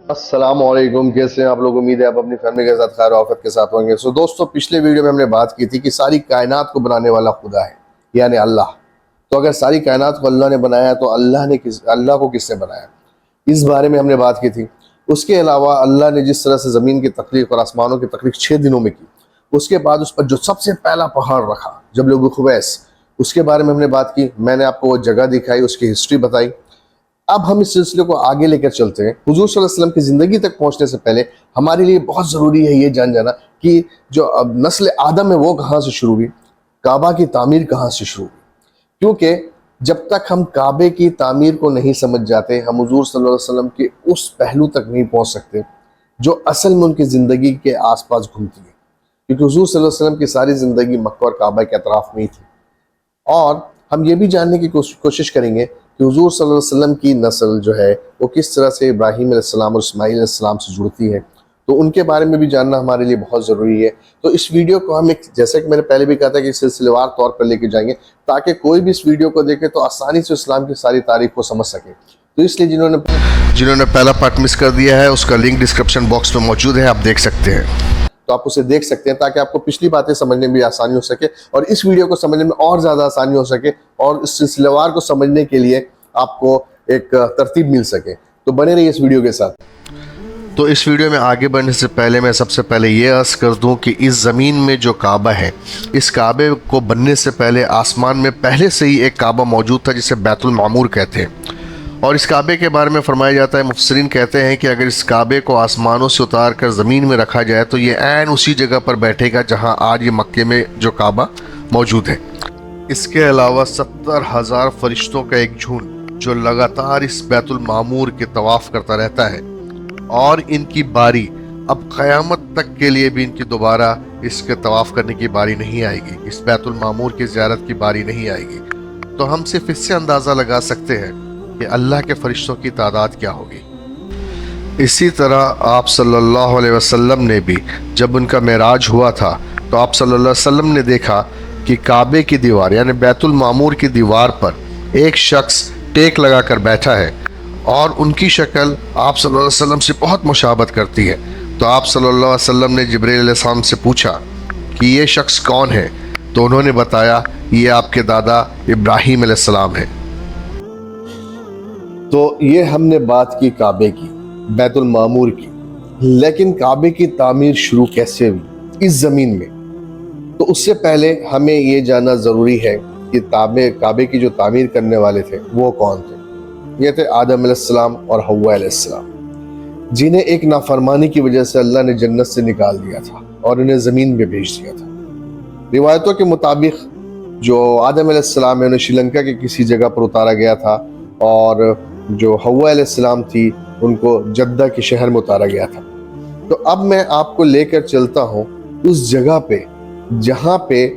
السلام علیکم، کیسے ہیں آپ لوگ؟ امید ہے آپ اپنی فیملی کے ساتھ خیر و آفیت کے ساتھ ہوں گے۔ دوستو، پچھلے ویڈیو میں ہم نے بات کی تھی کہ ساری کائنات کو بنانے والا خدا ہے، یعنی اللہ۔ تو اگر ساری کائنات کو اللہ نے بنایا تو اللہ کو کس نے بنایا، اس بارے میں ہم نے بات کی تھی۔ اس کے علاوہ اللہ نے جس طرح سے زمین کی تخلیق اور آسمانوں کی تخلیق 6 دنوں میں کی، اس کے بعد اس پر جو سب سے پہلا پہاڑ رکھا جبل خبیس، اس کے بارے میں ہم نے بات کی۔ میں نے آپ کو وہ جگہ دکھائی، اس کی ہسٹری بتائی۔ اب ہم اس سلسلے کو آگے لے کر چلتے ہیں۔ حضور صلی اللہ علیہ وسلم کی زندگی تک پہنچنے سے پہلے ہمارے لیے بہت ضروری ہے یہ جان جانا کہ جو نسل آدم ہے وہ کہاں سے شروع ہوئی، کعبہ کی تعمیر کہاں سے شروع ہوئی۔ کیونکہ جب تک ہم کعبے کی تعمیر کو نہیں سمجھ جاتے، ہم حضور صلی اللہ علیہ وسلم کے اس پہلو تک نہیں پہنچ سکتے جو اصل میں ان کی زندگی کے آس پاس گھومتی ہے۔ کیونکہ حضور صلی اللہ علیہ وسلم کی ساری زندگی مکہ اور کعبہ کے اطراف میں ہی تھی۔ اور ہم یہ بھی جاننے کی کوشش کریں گے کہ حضور صلی اللہ علیہ وسلم کی نسل جو ہے وہ کس طرح سے ابراہیم علیہ السلام اور اسماعیل علیہ السلام سے جڑتی ہے، تو ان کے بارے میں بھی جاننا ہمارے لیے بہت ضروری ہے۔ تو اس ویڈیو کو ہم جیسے کہ میں نے پہلے بھی کہا تھا کہ سلسلے وار طور پر لے کے جائیں گے، تاکہ کوئی بھی اس ویڈیو کو دیکھے تو آسانی سے اسلام کی ساری تاریخ کو سمجھ سکے۔ تو اس لیے جنہوں نے پہلا پارٹ مس کر دیا ہے، اس کا لنک ڈسکرپشن باکس میں موجود ہے، آپ دیکھ سکتے ہیں۔ تو آپ اسے دیکھ سکتے ہیں تاکہ آپ کو پچھلی باتیں سمجھنے میں بھی آسانی ہو سکے اور اس ویڈیو کو سمجھنے میں اور زیادہ آسانی ہو سکے، اور اس سلسلے وار کو سمجھنے کے لیے آپ کو ایک ترتیب مل سکے۔ تو بنے رہیے اس ویڈیو کے ساتھ۔ تو اس ویڈیو میں آگے بڑھنے سے پہلے میں سب سے پہلے یہ عرض کر دوں کہ اس زمین میں جو کعبہ ہے، اس کعبے کو بننے سے پہلے آسمان میں پہلے سے ہی ایک کعبہ موجود تھا جسے بیت المعمور کہتے ہیں۔ اور اس کعبے کے بارے میں فرمایا جاتا ہے، مفسرین کہتے ہیں کہ اگر اس کعبے کو آسمانوں سے اتار کر زمین میں رکھا جائے تو یہ عین اسی جگہ پر بیٹھے گا جہاں آج یہ مکے میں جو کعبہ موجود ہے۔ اس کے علاوہ 70,000 فرشتوں کا ایک جھنڈ جو لگاتار اس بیت المعمور کے طواف کرتا رہتا ہے، اور ان کی باری اب قیامت تک کے لیے بھی ان کی دوبارہ اس کے طواف کرنے کی باری نہیں آئے گی، اس بیت المعمور کی زیارت کی باری نہیں آئے گی۔ تو ہم صرف اس سے اندازہ لگا سکتے ہیں کہ اللہ کے فرشتوں کی تعداد کیا ہوگی۔ اسی طرح آپ صلی اللہ علیہ وسلم نے بھی جب ان کا معراج ہوا تھا تو آپ صلی اللہ علیہ وسلم نے دیکھا کہ کعبے کی دیوار یعنی بیت المعمور کی دیوار پر ایک شخص ٹیک لگا کر بیٹھا ہے، اور ان کی شکل آپ صلی اللہ علیہ وسلم سے بہت مشابہت کرتی ہے۔ تو آپ صلی اللہ علیہ وسلم نے جبرائیل علیہ السلام سے پوچھا کہ یہ شخص کون ہے، تو انہوں نے بتایا یہ آپ کے دادا ابراہیم علیہ السلام ہے۔ تو یہ ہم نے بات کی کعبے کی، بیت المعمور کی، لیکن کعبے کی تعمیر شروع کیسے ہوئی اس زمین میں؟ تو اس سے پہلے ہمیں یہ جاننا ضروری ہے کہ کعبے کی جو تعمیر کرنے والے تھے وہ کون تھے۔ یہ تھے آدم علیہ السلام اور حوا علیہ السلام، جنہیں ایک نافرمانی کی وجہ سے اللہ نے جنت سے نکال دیا تھا اور انہیں زمین پہ بھیج دیا تھا۔ روایتوں کے مطابق جو آدم علیہ السلام ہے انہیں شری لنکا کے کسی جگہ پر اتارا گیا تھا، اور جو حوا علیہ السلام تھی ان کو جدہ کے شہر میں اتارا گیا تھا۔ تو اب میں آپ کو لے کر چلتا ہوں اس جگہ پہ جہاں پہ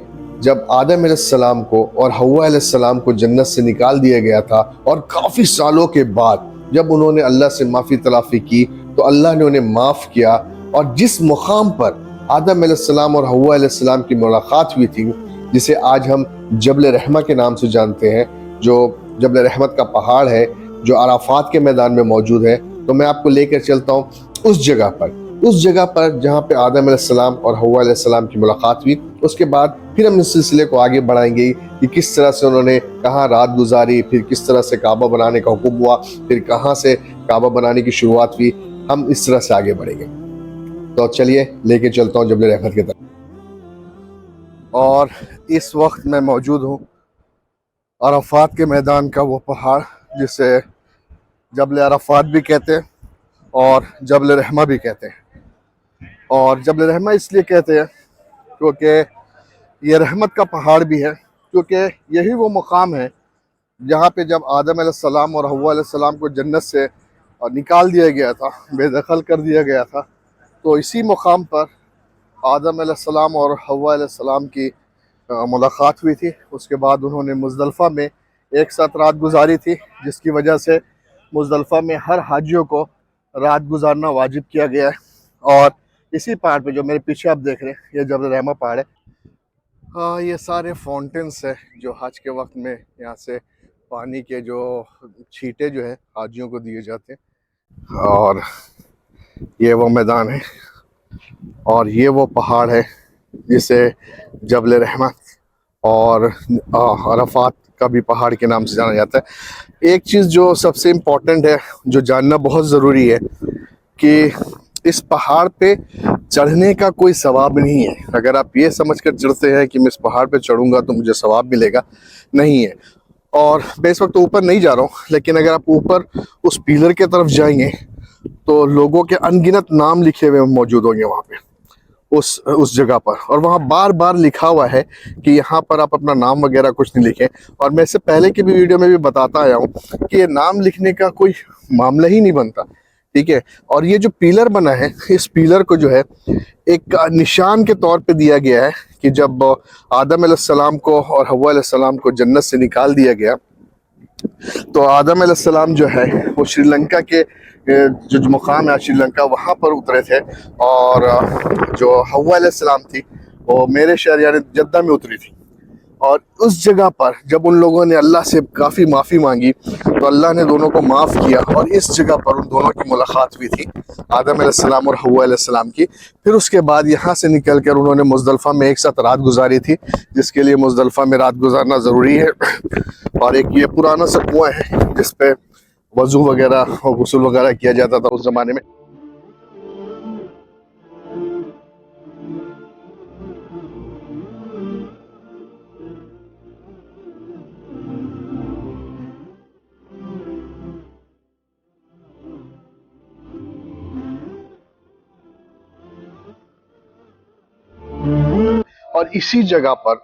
جب آدم علیہ السلام کو اور حوا علیہ السلام کو جنت سے نکال دیا گیا تھا، اور کافی سالوں کے بعد جب انہوں نے اللہ سے معافی تلافی کی تو اللہ نے انہیں معاف کیا، اور جس مقام پر آدم علیہ السلام اور حوا علیہ السلام کی ملاقات ہوئی تھی، جسے آج ہم جبل رحمہ کے نام سے جانتے ہیں، جو جبل رحمت کا پہاڑ ہے جو عرفات کے میدان میں موجود ہے، تو میں آپ کو لے کر چلتا ہوں اس جگہ پر جہاں پہ آدم علیہ السلام اور حوا علیہ السلام کی ملاقات ہوئی۔ اس کے بعد پھر ہم اس سلسلے کو آگے بڑھائیں گے کہ کس طرح سے انہوں نے کہاں رات گزاری، پھر کس طرح سے کعبہ بنانے کا حکم ہوا، پھر کہاں سے کعبہ بنانے کی شروعات ہوئی۔ ہم اس طرح سے آگے بڑھیں گے۔ تو چلیے لے کے چلتا ہوں جبل رحمت کی طرف۔ اور اس وقت میں موجود ہوں عرفات کے میدان کا وہ پہاڑ جسے جبل عرفات بھی کہتے ہیں اور جبل رحمہ بھی کہتے ہیں۔ اور جبل رحمہ اس لیے کہتے ہیں کیونکہ یہ رحمت کا پہاڑ بھی ہے، کیونکہ یہی وہ مقام ہے جہاں پہ جب آدم علیہ السلام اور حوا علیہ السلام کو جنت سے نکال دیا گیا تھا، بے دخل کر دیا گیا تھا، تو اسی مقام پر آدم علیہ السلام اور حوا علیہ السلام کی ملاقات ہوئی تھی۔ اس کے بعد انہوں نے مزدلفہ میں ایک ساتھ رات گزاری تھی، جس کی وجہ سے مزدلفہ میں ہر حاجیوں کو رات گزارنا واجب کیا گیا ہے۔ اور اسی پہاڑ پہ جو میرے پیچھے آپ دیکھ رہے ہیں یہ جبل رحمہ پہاڑ ہے۔ یہ سارے فاؤنٹنس ہیں جو حج کے وقت میں یہاں سے پانی کے جو چھیٹے جو ہیں حاجیوں کو دیے جاتے ہیں۔ اور یہ وہ میدان ہے اور یہ وہ پہاڑ ہے جسے جبل رحمت اور عرفات کا بھی پہاڑ کے نام سے جانا جاتا ہے۔ ایک چیز جو سب سے امپورٹنٹ ہے، جو جاننا بہت ضروری ہے، کہ اس پہاڑ پہ چڑھنے کا کوئی ثواب نہیں ہے۔ اگر آپ یہ سمجھ کر چڑھتے ہیں کہ میں اس پہاڑ پہ چڑھوں گا تو مجھے ثواب ملے گا، نہیں ہے۔ اور میں اس وقت اوپر نہیں جا رہا ہوں، لیکن اگر آپ اوپر اس پیلر کے طرف جائیں گے تو لوگوں کے ان گنت نام لکھے ہوئے موجود ہوں گے وہاں پہ، اس جگہ پر، اور وہاں بار بار لکھا ہوا ہے کہ یہاں پر آپ اپنا نام وغیرہ کچھ نہیں لکھیں۔ اور میں اس سے پہلے کی بھی ویڈیو میں بھی بتاتا آیا ہوں کہ یہ نام لکھنے کا کوئی معاملہ ہی نہیں بنتا، ٹھیک ہے۔ اور یہ جو پیلر بنا ہے، اس پیلر کو جو ہے ایک نشان کے طور پہ دیا گیا ہے کہ جب آدم علیہ السلام کو اور حوا علیہ السلام کو جنت سے نکال دیا گیا تو آدم علیہ السلام جو ہے وہ سری لنکا کے جو مقام ہے سری لنکا، وہاں پر اترے تھے، اور جو حوا علیہ السلام تھی وہ میرے شہر یعنی جدہ میں اتری تھی۔ اور اس جگہ پر جب ان لوگوں نے اللہ سے کافی معافی مانگی تو اللہ نے دونوں کو معاف کیا، اور اس جگہ پر ان دونوں کی ملاقات ہوئی تھی، آدم علیہ السلام اور حوا علیہ السلام کی۔ پھر اس کے بعد یہاں سے نکل کر انہوں نے مزدلفہ میں ایک ساتھ رات گزاری تھی، جس کے لیے مزدلفہ میں رات گزارنا ضروری ہے۔ اور ایک یہ پرانا سا کنواں ہے جس پہ وضو وغیرہ اور غسل وغیرہ کیا جاتا تھا اس زمانے میں۔ اور اسی جگہ پر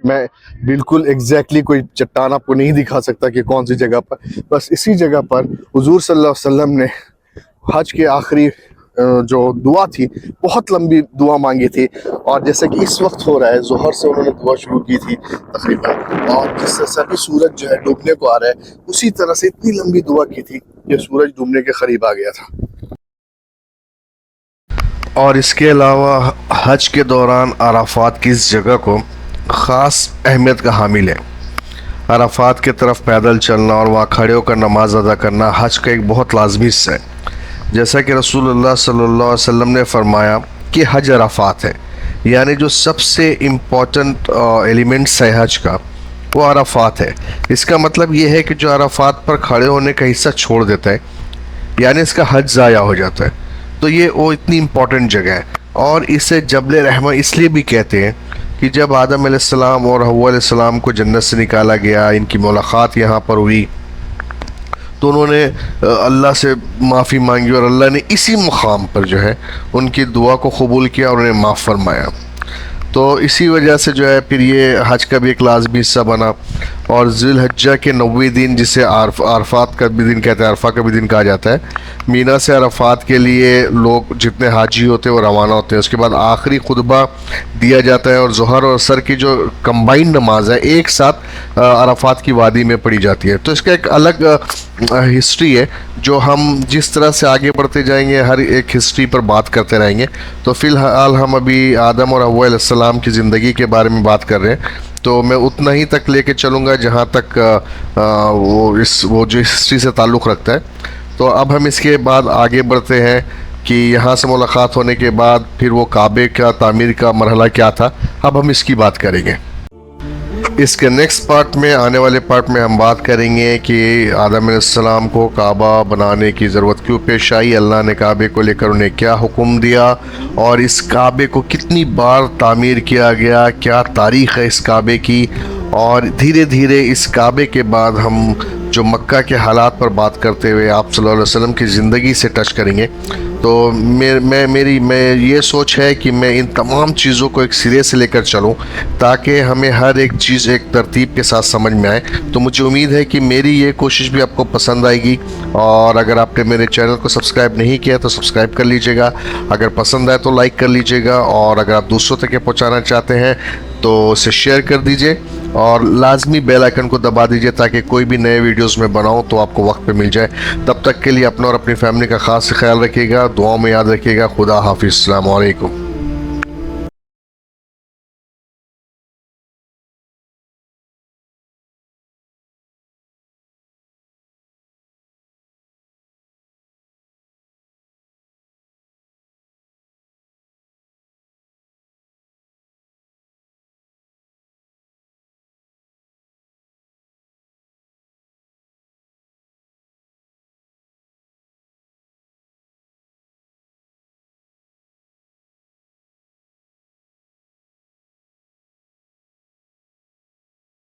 میں بالکل ایگزیکٹلی کوئی چٹان آپ کو نہیں دکھا سکتا کہ کون سی جگہ پر، بس اسی جگہ پر حضور صلی اللہ علیہ وسلم نے حج کے آخری جو دعا تھی، بہت لمبی دعا مانگی تھی، اور جیسے کہ اس وقت ہو رہا ہے، ظہر سے انہوں نے دعا شروع کی تھی تقریباً، اور جس سے سبھی سورج جو ہے ڈوبنے کو آ رہا ہے، اسی طرح سے اتنی لمبی دعا کی تھی کہ سورج ڈوبنے کے قریب آ گیا تھا۔ اور اس کے علاوہ حج کے دوران عرفات کی اس جگہ کو خاص اہمیت کا حامل ہے۔ عرفات کی طرف پیدل چلنا اور وہاں کھڑے ہو کر نماز ادا کرنا حج کا ایک بہت لازمی حصہ ہے، جیسا کہ رسول اللہ صلی اللہ علیہ وسلم نے فرمایا کہ حج عرفات ہے، یعنی جو سب سے امپورٹنٹ ایلیمنٹس ہے حج کا وہ عرفات ہے۔ اس کا مطلب یہ ہے کہ جو عرفات پر کھڑے ہونے کا حصہ چھوڑ دیتا ہے، یعنی اس کا حج ضائع ہو جاتا ہے، تو یہ وہ اتنی امپورٹنٹ جگہ ہے۔ اور اسے جبل رحمت اس لیے بھی کہتے ہیں کہ جب آدم علیہ السلام اور حوا علیہ السلام کو جنت سے نکالا گیا، ان کی ملاقات یہاں پر ہوئی، تو انہوں نے اللہ سے معافی مانگی، اور اللہ نے اسی مقام پر جو ہے ان کی دعا کو قبول کیا اور انہیں معاف فرمایا۔ تو اسی وجہ سے جو ہے پھر یہ حج کا بھی ایک لازمی حصہ بنا۔ اور ذی الحجہ کے 90 دن، جسے عرفات کا بھی دن کہتے ہیں، عرفہ کا بھی دن کہا جاتا ہے، مینا سے عرفات کے لیے لوگ جتنے حاجی ہوتے ہیں وہ روانہ ہوتے ہیں۔ اس کے بعد آخری خطبہ دیا جاتا ہے، اور ظہر اور عصر کی جو کمبائنڈ نماز ہے ایک ساتھ عرفات کی وادی میں پڑھی جاتی ہے۔ تو اس کا ایک الگ ہسٹری ہے، جو ہم جس طرح سے آگے بڑھتے جائیں گے ہر ایک ہسٹری پر بات کرتے رہیں گے۔ تو فی الحال ہم ابھی آدم اور حوا علیہ السلام کی زندگی کے بارے میں بات کر رہے ہیں، تو میں اتنا ہی تک لے کے چلوں گا جہاں تک وہ جو ہسٹری سے تعلق رکھتا ہے۔ تو اب ہم اس کے بعد آگے بڑھتے ہیں کہ یہاں سے ملاقات ہونے کے بعد پھر وہ کعبے کا تعمیر کا مرحلہ کیا تھا، اب ہم اس کی بات کریں گے۔ اس کے نیکسٹ پارٹ میں، آنے والے پارٹ میں ہم بات کریں گے کہ آدم علیہ السلام کو کعبہ بنانے کی ضرورت کیوں پیش آئی، اللہ نے کعبے کو لے کر انہیں کیا حکم دیا، اور اس کعبے کو کتنی بار تعمیر کیا گیا، کیا تاریخ ہے اس کعبے کی، اور دھیرے دھیرے اس کعبے کے بعد ہم جو مکہ کے حالات پر بات کرتے ہوئے آپ صلی اللہ علیہ وسلم کی زندگی سے ٹچ کریں گے۔ تو میری یہ سوچ ہے کہ میں ان تمام چیزوں کو ایک سرے سے لے کر چلوں تاکہ ہمیں ہر ایک چیز ایک ترتیب کے ساتھ سمجھ میں آئے۔ تو مجھے امید ہے کہ میری یہ کوشش بھی آپ کو پسند آئے گی، اور اگر آپ نے میرے چینل کو سبسکرائب نہیں کیا تو سبسکرائب کر لیجئے گا، اگر پسند آئے تو لائک کر لیجئے گا، اور اگر آپ دوسروں تک یہ پہنچانا چاہتے ہیں تو اسے شیئر کر دیجئے، اور لازمی بیل آئیکن کو دبا دیجئے تاکہ کوئی بھی نئے ویڈیوز میں بناؤں تو آپ کو وقت پہ مل جائے۔ تب تک کے لیے اپنا اور اپنی فیملی کا خاص خیال رکھیے گا، دعاؤں میں یاد رکھیے گا۔ خدا حافظ، السلام علیکم۔